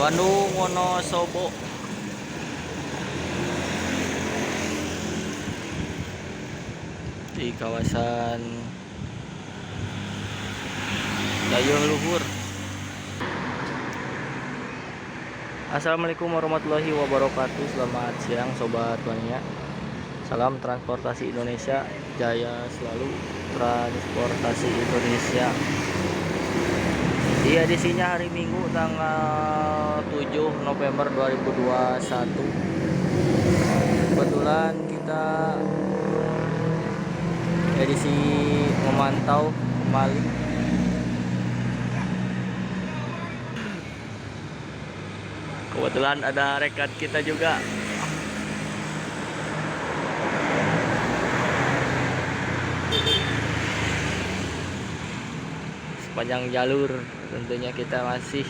Bandung Wonosobo. Di kawasan Dayeuh Luhur. Assalamualaikum warahmatullahi wabarakatuh. Selamat siang Sobat Mania. Salam transportasi Indonesia, jaya selalu transportasi Indonesia. Di edisinya hari Minggu tanggal 7 November 2021. Kebetulan kita edisi memantau kembali kebetulan ada rekan kita juga. Sepanjang jalur tentunya kita masih